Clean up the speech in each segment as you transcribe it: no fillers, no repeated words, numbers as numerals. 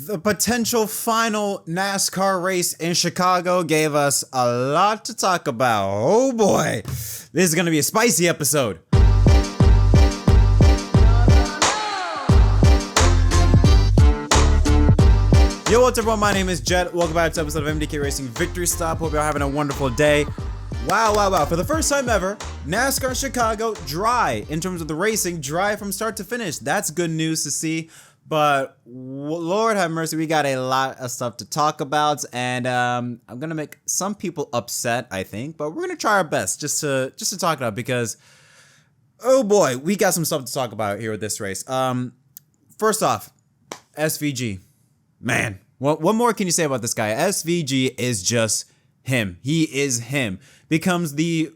The potential final NASCAR race in Chicago gave us a lot to talk about. Oh boy, this is going to be a spicy episode. Yo, what's up everyone? My name is Jet. Welcome back to an episode of MDK Racing Victory Stop. Hope you're having a wonderful day. Wow. For the first time ever, NASCAR Chicago dry in terms of the racing, dry from start to finish. That's good news to see. But Lord have mercy, we got a lot of stuff to talk about, and I'm gonna make some people upset, I think, but we're gonna try our best just to talk it out because, oh boy, we got some stuff to talk about here with this race. First off, SVG, man, what more can you say about this guy? SVG is just him. He is him. Becomes the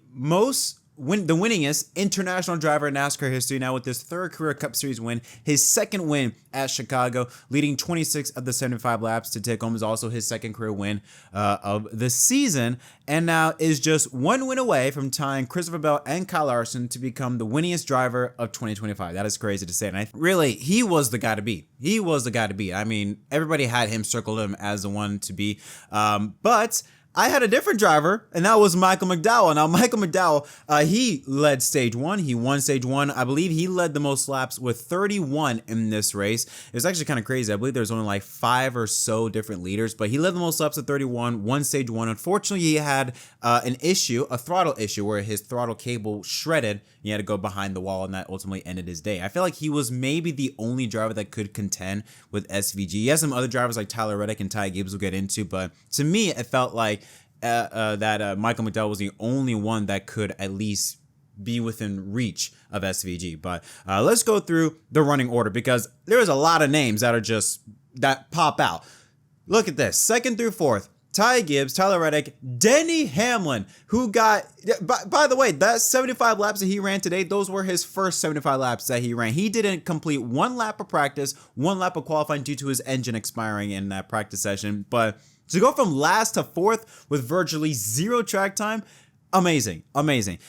winningest international driver in NASCAR history now with his third career Cup Series win, his second win at Chicago, leading 26 of the 75 laps to take home is also his second career win of the season, and now is just one win away from tying Christopher Bell and Kyle Larson to become the winningest driver of 2025. That is crazy to say, and really, he was the guy to beat. He was the guy to beat. I mean, everybody had him circled him as the one to be, but I had a different driver, and that was Michael McDowell. Now, Michael McDowell, he led stage one. He won stage one. I believe he led the most laps with 31 in this race. It was actually kind of crazy. I believe there's only like 5 or so different leaders, but he led the most laps at 31, won stage one. Unfortunately, he had an issue, a throttle issue, where his throttle cable shredded. He had to go behind the wall, and that ultimately ended his day. I feel like he was maybe the only driver that could contend with SVG. He has some other drivers like Tyler Reddick and Ty Gibbs we'll get into, but to me, it felt like that Michael McDowell was the only one that could at least be within reach of SVG. But let's go through the running order because there's a lot of names that pop out. Look at this. Second through fourth, Ty Gibbs, Tyler Reddick, Denny Hamlin, who got, by the way, that 75 laps that he ran today, those were his first 75 laps that he ran. He didn't complete one lap of practice, one lap of qualifying due to his engine expiring in that practice session. But to go from last to fourth with virtually zero track time, amazing.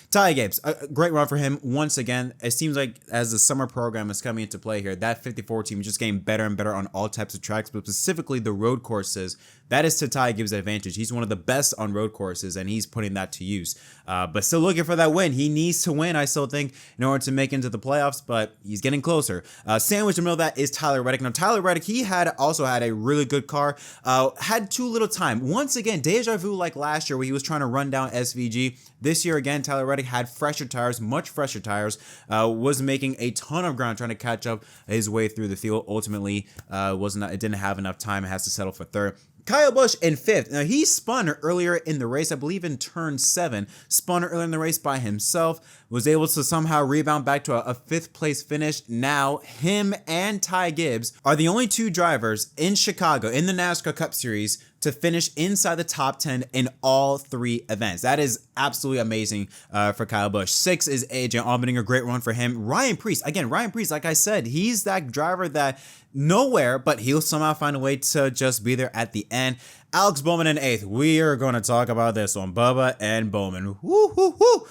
Ty Gibbs, a great run for him once again. It seems like as the summer program is coming into play here, that 54 team is just getting better and better on all types of tracks, but specifically the road courses. That is to Ty Gibbs' advantage. He's one of the best on road courses, and he's putting that to use. But still looking for that win. He needs to win, I still think, in order to make it into the playoffs, but he's getting closer. Sandwiched in the middle of that is Tyler Reddick. Now, Tyler Reddick, he also had a really good car, had too little time. Once again, deja vu like last year where he was trying to run down SVG. This year, again, Tyler Reddick had fresher tires, much fresher tires, was making a ton of ground trying to catch up his way through the field. Ultimately, it didn't have enough time. It has to settle for third. Kyle Busch in fifth. Now, he spun earlier in the race, I believe in turn 7, spun earlier in the race by himself, was able to somehow rebound back to a 5th place finish. Now, him and Ty Gibbs are the only 2 drivers in Chicago in the NASCAR Cup Series to finish inside the top 10 in all 3 events. That is absolutely amazing for Kyle Busch. 6 is AJ Allmendinger, a great run for him. Ryan Preece, like I said, he's that driver that nowhere, but he'll somehow find a way to just be there at the end. Alex Bowman in 8th. We are going to talk about this one. Bubba and Bowman. Woo.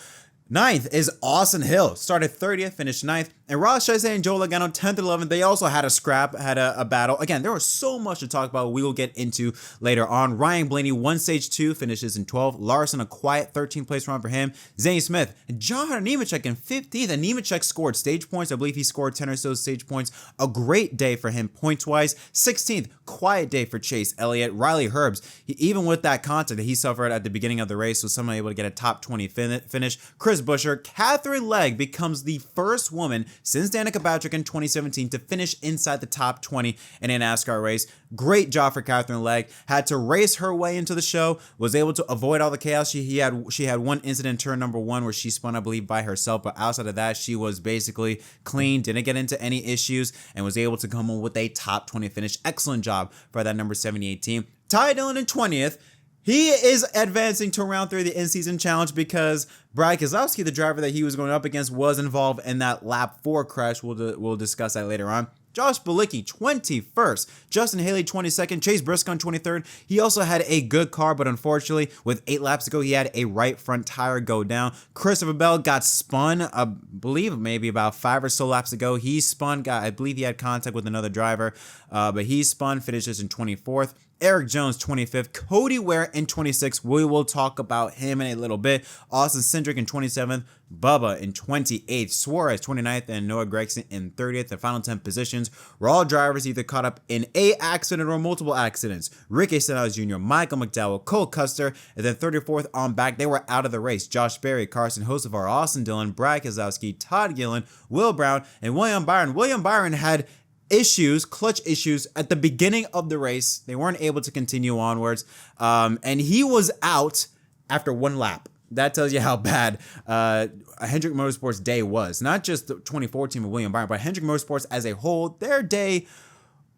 9th is Austin Hill. Started 30th, finished 9th. And Ross Chastain and Joe Logano, 10th and 11th. They also had a battle. Again, there was so much to talk about. We will get into later on. Ryan Blaney won stage 2, finishes in 12th. Larson, a quiet 13th place run for him. Zane Smith and John Nemechek in 15th. And Nemechek scored stage points. I believe he scored 10 or so stage points. A great day for him points-wise. 16th, quiet day for Chase Elliott. Riley Herbst, even with that contact that he suffered at the beginning of the race, was somehow able to get a top 20 finish. Chris Buescher, Catherine Legg becomes the first woman since Danica Patrick in 2017 to finish inside the top 20 in a NASCAR race. Great job for Catherine Legg. Had to race her way into the show, was able to avoid all the chaos. She had one incident in turn number 1 where she spun, I believe, by herself, but outside of that, she was basically clean, didn't get into any issues, and was able to come home with a top 20 finish. Excellent job for that number 78 team. Ty Dillon in 20th. He is advancing to round 3 of the in-season challenge because Brad Keselowski, the driver that he was going up against, was involved in that lap 4 crash. We'll discuss that later on. Josh Bilicki 21st, Justin Haley 22nd, Chase Briscoe 23rd. He also had a good car, but unfortunately, with 8 laps to go, he had a right front tire go down. Christopher Bell got spun, I believe maybe about 5 or so laps ago. He spun, I believe he had contact with another driver, but he spun, finishes in 24th. Eric Jones, 25th. Cody Ware in 26th. We will talk about him in a little bit. Austin Cindric in 27th. Bubba in 28th. Suarez, 29th. And Noah Gragson in 30th. The final 10 positions were all drivers either caught up in a accident or multiple accidents. Ricky Stenhouse Jr., Michael McDowell, Cole Custer, and then 34th on back. They were out of the race. Josh Berry, Carson Hocevar, Austin Dillon, Brad Keselowski, Todd Gillen, Will Brown, and William Byron. William Byron had clutch issues at the beginning of the race. They weren't able to continue onwards, and he was out after 1 lap. That tells you how bad Hendrick Motorsports' day was. Not just the 2014 with William Byron, but Hendrick Motorsports as a whole, their day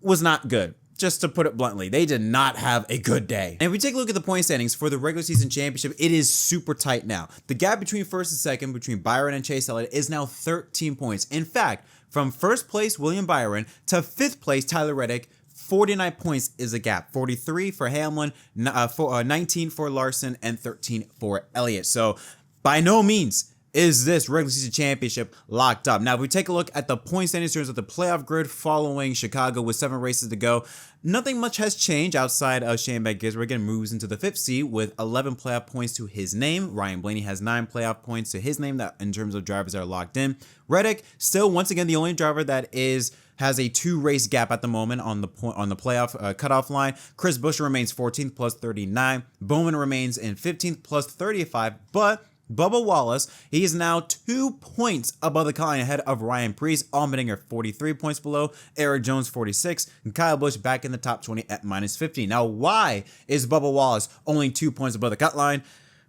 was not good. Just to put it bluntly, they did not have a good day. And if we take a look at the point standings for the regular season championship, it is super tight now. The gap between first and second, between Byron and Chase Elliott, is now 13 points. In fact, from first place, William Byron, to 5th place, Tyler Reddick, 49 points is a gap. 43 for Hamlin, 19 for Larson, and 13 for Elliott. So by no means is this regular season championship locked up. Now, if we take a look at the point standings in terms of the playoff grid following Chicago with 7 races to go, nothing much has changed outside of Shane Van Gisbergen moves into the 5th seat with 11 playoff points to his name. Ryan Blaney has 9 playoff points to his name that in terms of drivers that are locked in. Reddick, still once again the only driver that has a 2-race gap at the moment on the playoff cutoff line. Chris Buescher remains 14th plus 39. Bowman remains in 15th plus 35, but Bubba Wallace, he is now 2 points above the line ahead of Ryan Preece. Allmendinger 43 points below, Eric Jones 46, and Kyle Busch back in the top 20 at minus 50. Now, why is Bubba Wallace only 2 points above the cut line?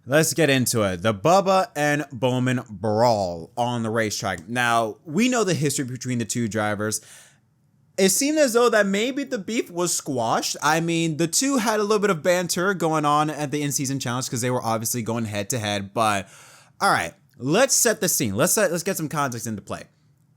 Let's get into it. The Bubba and Bowman brawl on the racetrack. Now, we know the history between the two drivers. It seemed as though that maybe the beef was squashed. I mean, the two had a little bit of banter going on at the in-season challenge because they were obviously going head-to-head. But, all right, let's set the scene. Let's get some context into play.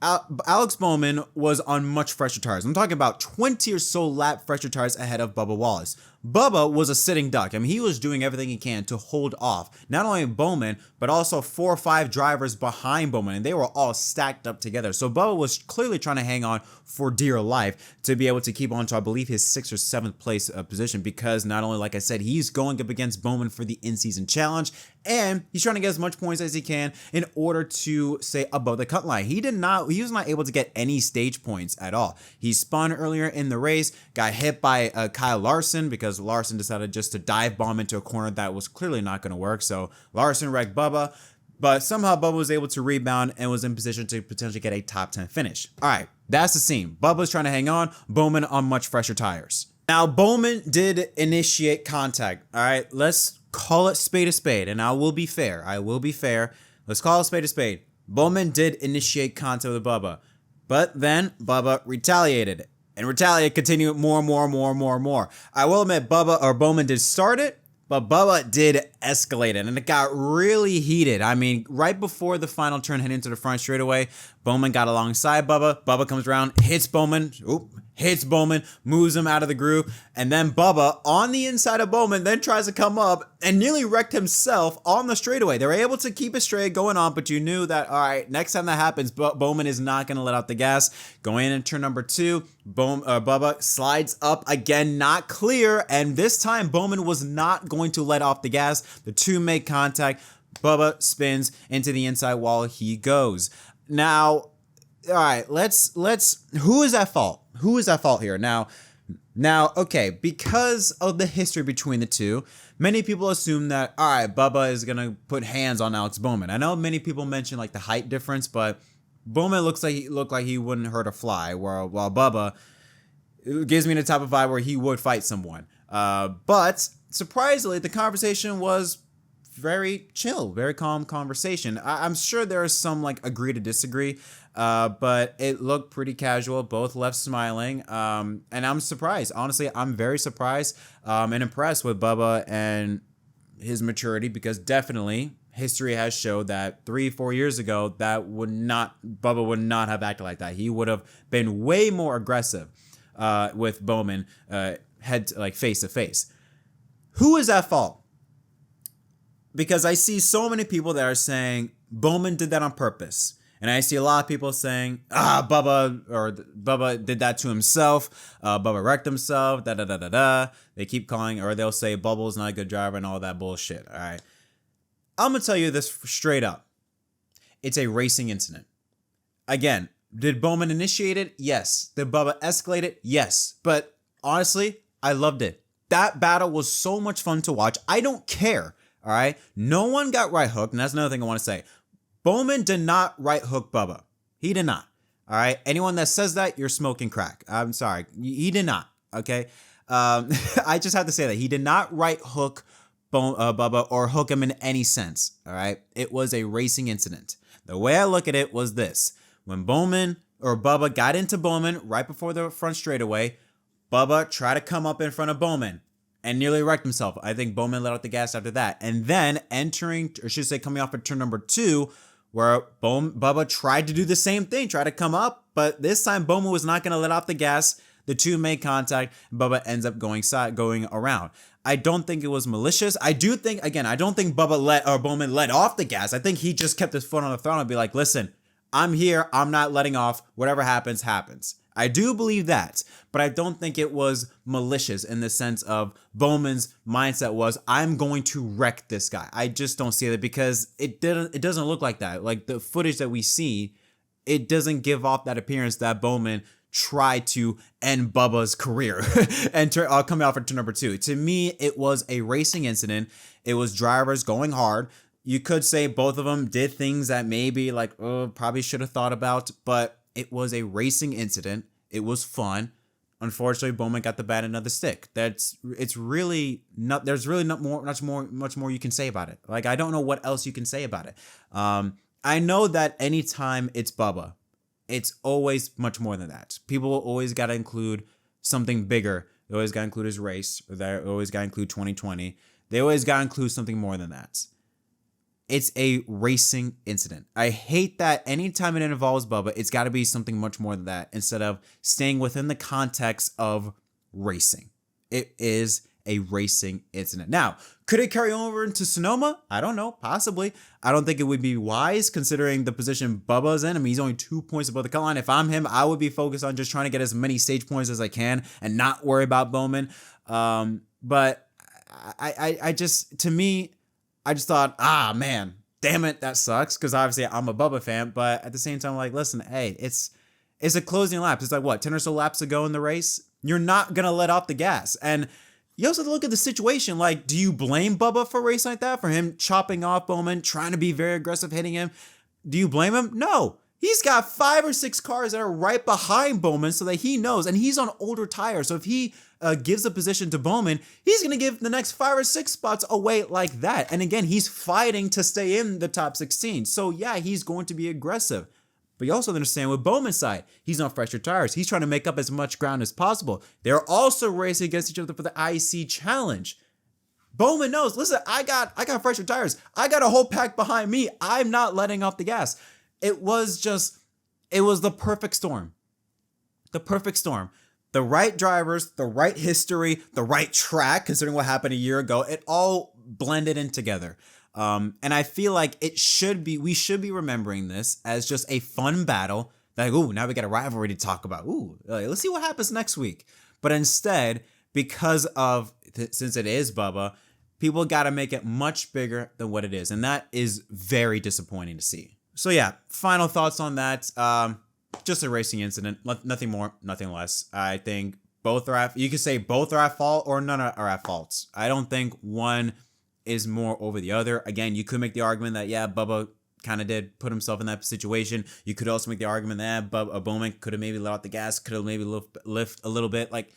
Alex Bowman was on much fresher tires. I'm talking about 20 or so lap fresher tires ahead of Bubba Wallace. Bubba was a sitting duck. I mean, he was doing everything he can to hold off not only Bowman, but also 4 or 5 drivers behind Bowman, and they were all stacked up together. So Bubba was clearly trying to hang on for dear life to be able to keep on to, I believe, his 6th or 7th place position, because not only, like I said, he's going up against Bowman for the in-season challenge, and he's trying to get as much points as he can in order to stay above the cut line. He was not able to get any stage points at all. He spun earlier in the race, got hit by Kyle Larson because Larson decided just to dive bomb into a corner that was clearly not going to work. So Larson wrecked Bubba, but somehow Bubba was able to rebound and was in position to potentially get a top 10 finish. All right, that's the scene. Bubba's trying to hang on, Bowman on much fresher tires. Now, Bowman did initiate contact. All right, let's call it spade a spade, and I will be fair. Let's call it spade a spade. Bowman did initiate contact with Bubba, but then Bubba retaliated. And retaliate continued more. I will admit Bowman did start it, but Bubba did escalate it, and it got really heated. I mean, right before the final turn heading into the front straightaway, Bowman got alongside Bubba. Bubba comes around, hits Bowman, moves him out of the groove, and then Bubba on the inside of Bowman then tries to come up and nearly wrecked himself on the straightaway. They were able to keep it straight going on, but you knew that, all right, next time that happens, Bowman is not going to let out the gas. Going in turn number 2, Bubba slides up again, not clear, and this time Bowman was not going to let off the gas. The two make contact. Bubba spins into the inside while he goes. Now, all right, let's who is at fault? Who is at fault here? Now, okay, because of the history between the two, many people assume that, all right, Bubba is going to put hands on Alex Bowman. I know many people mention like the height difference, but Bowman looked like he wouldn't hurt a fly, while Bubba, it gives me the type of vibe where he would fight someone. But surprisingly, the conversation was very chill, very calm conversation. I'm sure there is some like agree to disagree, but it looked pretty casual. Both left smiling, and I'm surprised. Honestly, I'm very surprised and impressed with Bubba and his maturity, because definitely history has showed that 3-4 years ago, Bubba would not have acted like that. He would have been way more aggressive with Bowman face to face. Who is at fault? Because I see so many people that are saying Bowman did that on purpose. And I see a lot of people saying, Bubba did that to himself. Bubba wrecked himself, da-da-da-da-da. They keep calling, or they'll say Bubble's not a good driver and all that bullshit, all right? I'm going to tell you this straight up. It's a racing incident. Again, did Bowman initiate it? Yes. Did Bubba escalate it? Yes. But honestly, I loved it. That battle was so much fun to watch. I don't care. All right. No one got right hooked. And that's another thing I want to say. Bowman did not right hook Bubba. He did not. All right. Anyone that says that, you're smoking crack. I'm sorry. He did not. Okay. I just have to say that he did not right hook Bubba or hook him in any sense. All right. It was a racing incident. The way I look at it was this. When Bubba got into Bowman right before the front straightaway, Bubba tried to come up in front of Bowman and nearly wrecked himself. I think Bowman let out the gas after that. And then coming off of turn number 2, where Bubba tried to do the same thing, tried to come up, but this time Bowman was not going to let off the gas. The two made contact, and Bubba ends up going around. I don't think it was malicious. I don't think Bowman let off the gas. I think he just kept his foot on the throttle and be like, listen, I'm here. I'm not letting off. Whatever happens, happens. I do believe that, but I don't think it was malicious in the sense of Bowman's mindset was, I'm going to wreck this guy. I just don't see that because it doesn't look like that. Like the footage that we see, it doesn't give off that appearance that Bowman tried to end Bubba's career and coming out for turn number 2. To me, it was a racing incident. It was drivers going hard. You could say both of them did things that maybe probably should have thought about, but it was a racing incident. It was fun. Unfortunately, Bowman got the bad end of the stick. There's really not much more you can say about it. Like, I don't know what else you can say about it. I know that anytime it's Bubba, it's always much more than that. People always got to include something bigger. They always got to include his race. Or they always got to include 2020. They always got to include something more than that. It's a racing incident. I hate that anytime it involves Bubba, it's got to be something much more than that instead of staying within the context of racing. It is a racing incident. Now, could it carry over into Sonoma? I don't know. Possibly. I don't think it would be wise considering the position Bubba's in. I mean, he's only 2 points above the cut line. If I'm him, I would be focused on just trying to get as many stage points as I can and not worry about Bowman. But I just thought, man, damn it, that sucks. Because obviously I'm a Bubba fan, but at the same time, like, listen, hey, it's a closing laps. It's like, what, 10 or so laps to go in the race? You're not going to let off the gas. And you also have to look at the situation. Like, do you blame Bubba for a race like that? For him chopping off Bowman, trying to be very aggressive, hitting him? Do you blame him? No. He's got 5 or 6 cars that are right behind Bowman so that he knows, and he's on older tires. So if he gives a position to Bowman, he's going to give the next 5 or 6 spots away like that. And again, he's fighting to stay in the top 16. So yeah, he's going to be aggressive. But you also understand with Bowman's side, he's on fresher tires. He's trying to make up as much ground as possible. They're also racing against each other for the IC challenge. Bowman knows, listen, I got fresher tires. I got a whole pack behind me. I'm not letting off the gas. It was the perfect storm. The perfect storm. The right drivers, the right history, the right track, considering what happened a year ago, it all blended in together. And I feel like we should be remembering this as just a fun battle. Like, ooh, now we got a rivalry to talk about. Ooh, let's see what happens next week. But instead, because since it is Bubba, people got to make it much bigger than what it is. And that is very disappointing to see. So yeah, final thoughts on that. Just a racing incident, nothing more, nothing less. I think you could say both are at fault or none are at fault. I don't think one is more over the other. Again, you could make the argument that, yeah, Bubba kind of did put himself in that situation. You could also make the argument that Bowman could have maybe let out the gas, could have maybe lift a little bit. Like,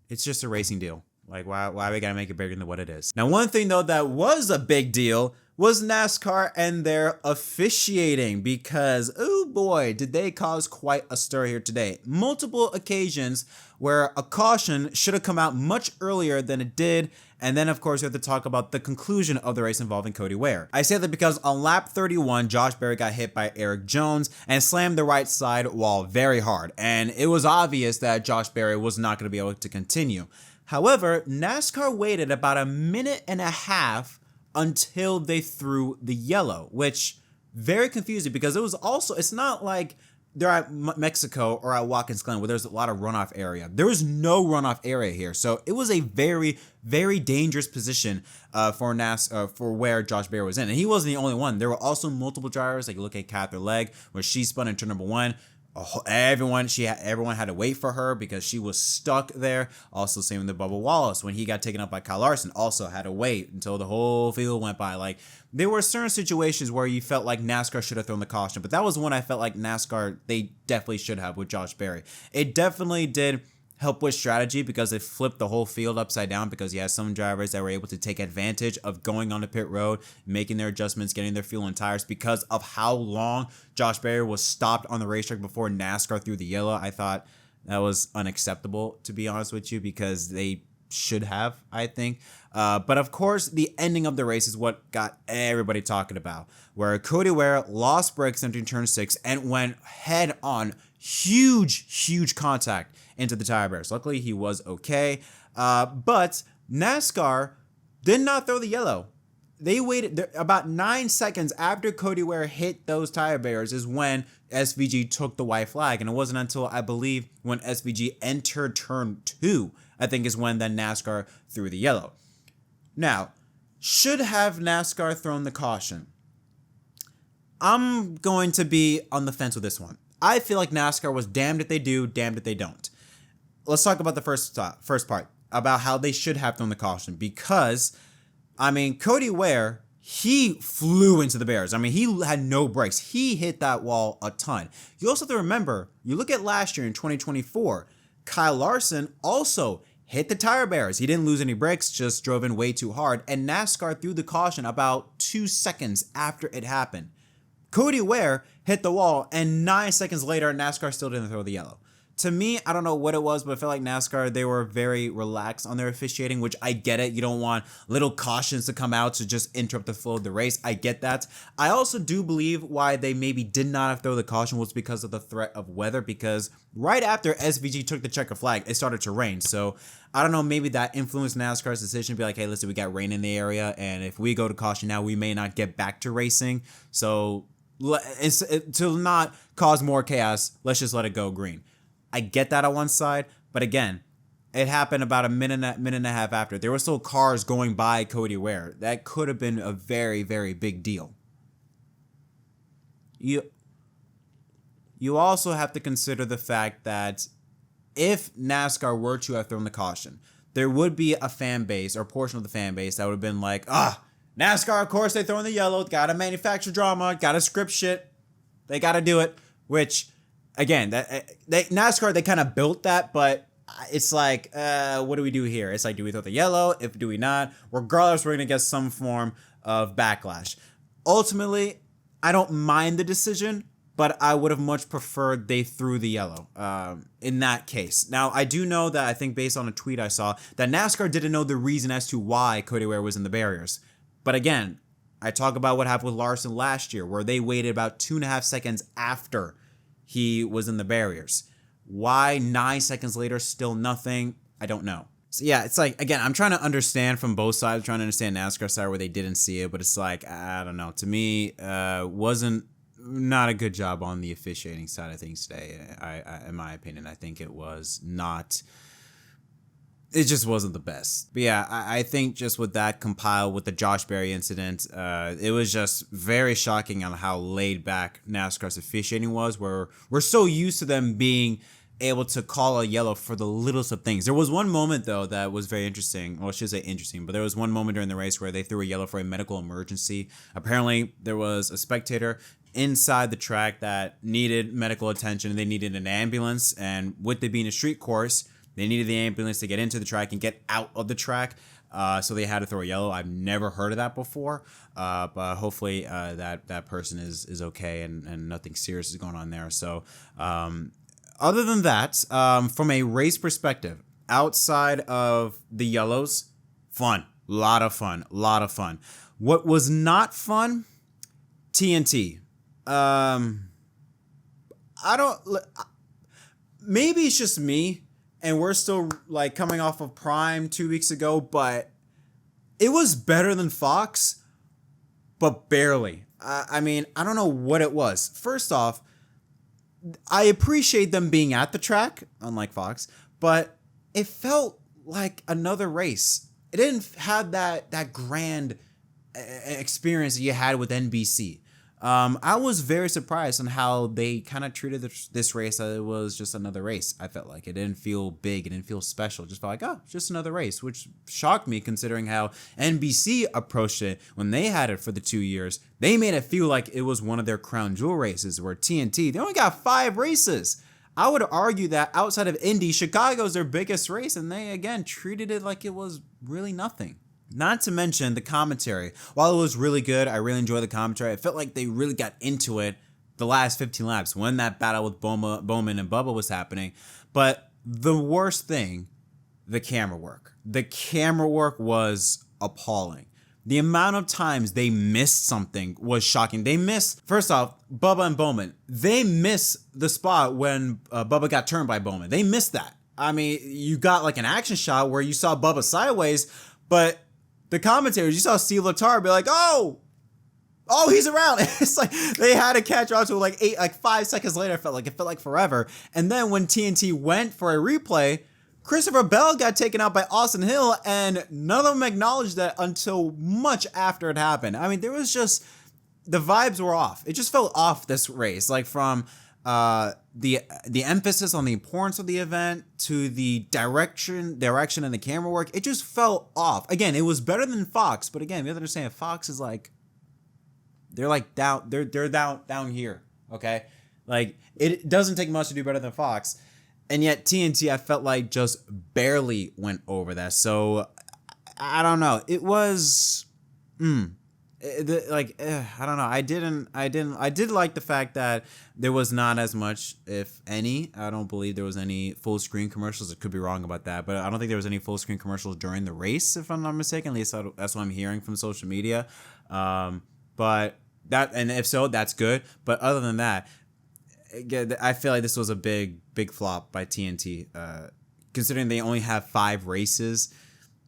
it's just a racing deal. Like, why we gotta make it bigger than what it is? Now, one thing though that was a big deal was NASCAR and their officiating, because oh boy, did they cause quite a stir here today. Multiple occasions where a caution should have come out much earlier than it did. And then, of course, we have to talk about the conclusion of the race involving Cody Ware. I say that because on lap 31, Josh Berry got hit by Eric Jones and slammed the right side wall very hard. And it was obvious that Josh Berry was not going to be able to continue. However, NASCAR waited about a minute and a half until they threw the yellow, which very confusing, because it was also, it's not like they're at Mexico or at Watkins Glen where there's a lot of runoff area. There was no runoff area here. So it was a very, very dangerous position for where Josh Berry was in. And he wasn't the only one. There were also multiple drivers. Like you look at Catherine Legg, where she spun in turn number 1. Everyone had to wait for her because she was stuck there. Also, same with the Bubba Wallace when he got taken up by Kyle Larson. Also had to wait until the whole field went by. Like, there were certain situations where you felt like NASCAR should have thrown the caution, but that was one I felt like NASCAR, they definitely should have with Josh Berry. It definitely did help with strategy because it flipped the whole field upside down, because you had some drivers that were able to take advantage of going on the pit road, making their adjustments, getting their fuel and tires because of how long Josh Berry was stopped on the racetrack before NASCAR threw the yellow. I thought that was unacceptable, to be honest with you, because they should have, I think. But of course, the ending of the race is what got everybody talking about, where Cody Ware lost brakes entering turn 6 and went head on, huge contact into the tire barriers. Luckily, he was okay. But NASCAR did not throw the yellow. They waited about 9 seconds after Cody Ware hit those tire barriers is when SVG took the white flag. And it wasn't until, I believe, when SVG entered turn 2, I think is when then NASCAR threw the yellow. Now, should have NASCAR thrown the caution? I'm going to be on the fence with this one. I feel like NASCAR was damned if they do, damned if they don't. Let's talk about the first part, about how they should have thrown the caution, because, I mean, Cody Ware, he flew into the barriers. I mean, he had no brakes. He hit that wall a ton. You also have to remember, you look at last year in 2024, Kyle Larson also hit the tire barriers. He didn't lose any brakes, just drove in way too hard, and NASCAR threw the caution about 2 seconds after it happened. Cody Ware hit the wall, and 9 seconds later, NASCAR still didn't throw the yellow. To me, I don't know what it was, but I feel like NASCAR, they were very relaxed on their officiating, which I get it. You don't want little cautions to come out to just interrupt the flow of the race. I get that. I also do believe why they maybe did not have to throw the caution was because of the threat of weather, because right after SVG took the checker flag, it started to rain. So I don't know, maybe that influenced NASCAR's decision to be like, hey, listen, we got rain in the area, and if we go to caution now, we may not get back to racing. So to not cause more chaos, let's just let it go green. I get that on one side, but again, it happened about a minute and a half after. There were still cars going by Cody Ware. That could have been a very, very big deal. You also have to consider the fact that if NASCAR were to have thrown the caution, there would be a fan base or portion of the fan base that would have been like, NASCAR, of course, they throw in the yellow, gotta manufacture drama, gotta script shit, they gotta do it, which... Again, NASCAR, they kind of built that, but it's like, what do we do here? It's like, do we throw the yellow? Do we not? Regardless, we're going to get some form of backlash. Ultimately, I don't mind the decision, but I would have much preferred they threw the yellow in that case. Now, I do know that I think based on a tweet I saw that NASCAR didn't know the reason as to why Cody Ware was in the barriers. But again, I talk about what happened with Larson last year, where they waited about 2.5 seconds after he was in the barriers. Why 9 seconds later, still nothing? I don't know. So yeah, it's like, again, I'm trying to understand from both sides, trying to understand NASCAR side where they didn't see it, but it's like, I don't know. To me, not a good job on the officiating side of things today. In my opinion, I think it was not... It just wasn't the best. But yeah, I think just with that compiled with the Josh Berry incident, it was just very shocking on how laid back NASCAR's officiating was, where we're so used to them being able to call a yellow for the littlest of things. There was one moment, though, that was very interesting. Well, I should say interesting, but there was one moment during the race where they threw a yellow for a medical emergency. Apparently, there was a spectator inside the track that needed medical attention, and they needed an ambulance. And with it being a street course, They needed the ambulance to get into the track and get out of the track. So they had to throw a yellow. I've never heard of that before, but hopefully that person is okay and nothing serious is going on there. So other than that, from a race perspective, outside of the yellows, fun, lot of fun. What was not fun? TNT. Maybe it's just me, and we're still like coming off of Prime 2 weeks ago, but it was better than Fox, but barely. I mean, I don't know what it was. First off, I appreciate them being at the track, unlike Fox, but it felt like another race. It didn't have that grand experience that you had with NBC. I was very surprised on how they kind of treated this race as it was just another race. I felt like it didn't feel big, it didn't feel special. It just felt like, oh, it's just another race, which shocked me considering how NBC approached it when they had it for the 2 years. They made it feel like it was one of their crown jewel races, where TNT, they only got 5 races. I would argue that outside of Indy, Chicago's their biggest race, and they again treated it like it was really nothing. Not to mention the commentary. While it was really good, I really enjoyed the commentary. I felt like they really got into it the last 15 laps when that battle with Bowman and Bubba was happening. But the worst thing, the camera work. The camera work was appalling. The amount of times they missed something was shocking. They missed, first off, Bubba and Bowman. They missed the spot when Bubba got turned by Bowman. They missed that. I mean, you got like an action shot where you saw Bubba sideways, but the commentators, you saw Steve Letarte be like, oh, he's around. It's like they had to catch on to like 5 seconds later. It felt like forever. And then when TNT went for a replay, Christopher Bell got taken out by Austin Hill, and none of them acknowledged that until much after it happened. I mean, there was just, the vibes were off. It just felt off this race, like from the emphasis on the importance of the event to the direction and the camera work. It just felt off. Again, it was better than Fox, but again, you have to understand Fox is like, they're like down here, okay? Like, it doesn't take much to do better than Fox. And yet TNT, I felt like just barely went over that. So I don't know. It was, I don't know. I did like the fact that there was not as much, if any. I don't believe there was any full screen commercials. I could be wrong about that, but I don't think there was any full screen commercials during the race, if I'm not mistaken. At least that's what I'm hearing from social media. But that, and if so, that's good. But other than that, I feel like this was a big flop by TNT. Considering they only have 5 races,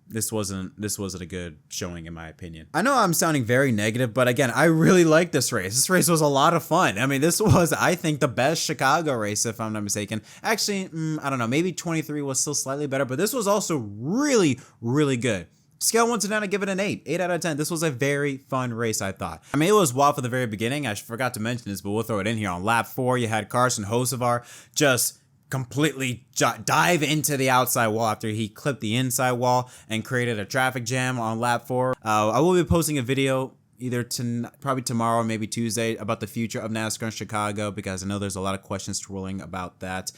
this wasn't a good showing in my opinion. I know I'm sounding very negative, but again, I really like this race. This race was a lot of fun. I mean, this was, I think, the best Chicago race, if I'm not mistaken. Actually, I don't know, maybe 23 was still slightly better, but this was also really, really good. Scale 1 to 9, I give it an 8. 8 out of 10. This was a very fun race, I thought. I mean, it was wild for the very beginning. I forgot to mention this, but we'll throw it in here. On lap 4, you had Carson Hocevar just completely dive into the outside wall after he clipped the inside wall and created a traffic jam on lap 4. I will be posting a video either probably tomorrow or maybe Tuesday about the future of NASCAR in Chicago, because I know there's a lot of questions swirling about that.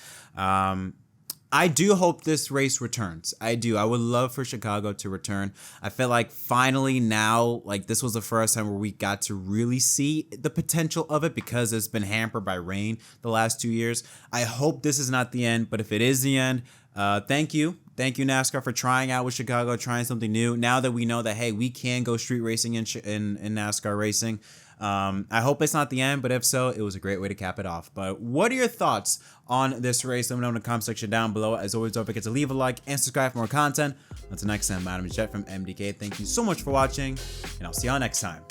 I do hope this race returns. I do. I would love for Chicago to return. I feel like finally now, like this was the first time where we got to really see the potential of it, because it's been hampered by rain the last 2 years. I hope this is not the end, but if it is the end, thank you. Thank you, NASCAR, for trying out with Chicago, trying something new. Now that we know that, hey, we can go street racing in NASCAR racing. I hope it's not the end, but if so, it was a great way to cap it off. But what are your thoughts on this race? Let me know in the comment section down below. As always, don't forget to leave a like and subscribe for more content. Until next time, my name is Jet from MDK. Thank you so much for watching, and I'll see y'all next time.